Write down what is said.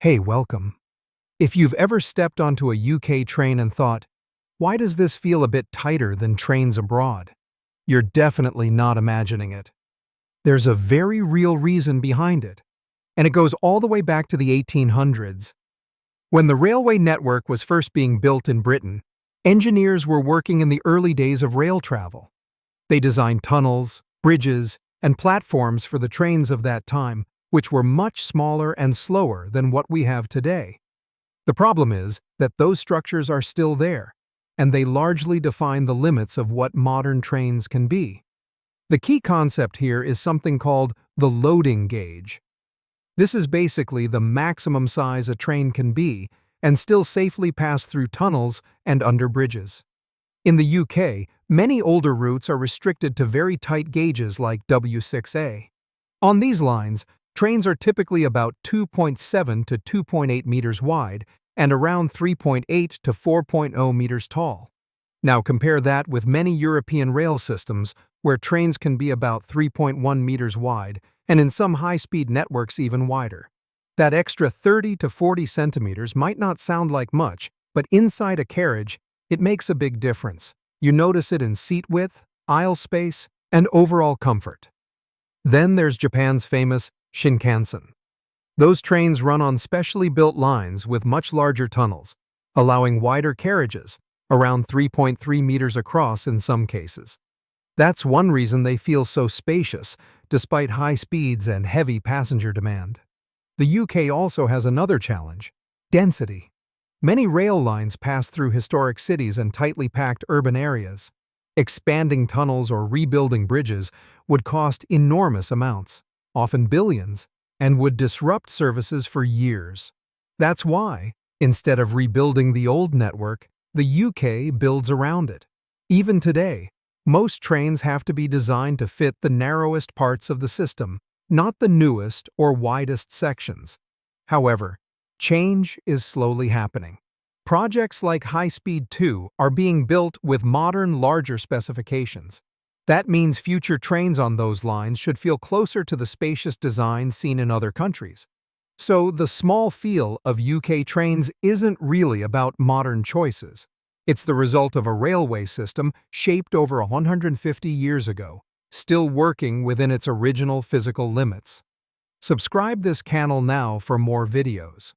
Hey, welcome. If you've ever stepped onto a UK train and thought, why does this feel a bit tighter than trains abroad? You're definitely not imagining it. There's a very real reason behind it, and it goes all the way back to the 1800s. When the railway network was first being built in Britain, engineers were working in the early days of rail travel. They designed tunnels, bridges, and platforms for the trains of that time, which were much smaller and slower than what we have today. The problem is that those structures are still there, and they largely define the limits of what modern trains can be. The key concept here is something called the loading gauge. This is basically the maximum size a train can be and still safely pass through tunnels and under bridges. In the UK, many older routes are restricted to very tight gauges like W6A. On these lines, trains are typically about 2.7 to 2.8 meters wide and around 3.8 to 4.0 meters tall. Now compare that with many European rail systems where trains can be about 3.1 meters wide and in some high-speed networks even wider. That extra 30 to 40 centimeters might not sound like much, but inside a carriage, it makes a big difference. You notice it in seat width, aisle space, and overall comfort. Then there's Japan's famous Shinkansen. Those trains run on specially built lines with much larger tunnels, allowing wider carriages, around 3.3 meters across in some cases. That's one reason they feel so spacious, despite high speeds and heavy passenger demand. The UK also has another challenge: density. Many rail lines pass through historic cities and tightly packed urban areas. Expanding tunnels or rebuilding bridges would cost enormous amounts, often billions, and would disrupt services for years. That's why, instead of rebuilding the old network, the UK builds around it. Even today, most trains have to be designed to fit the narrowest parts of the system, not the newest or widest sections. However, change is slowly happening. Projects like High Speed 2 are being built with modern, larger specifications. That means future trains on those lines should feel closer to the spacious design seen in other countries. So the small feel of UK trains isn't really about modern choices. It's the result of a railway system shaped over 150 years ago, still working within its original physical limits. Subscribe this channel now for more videos.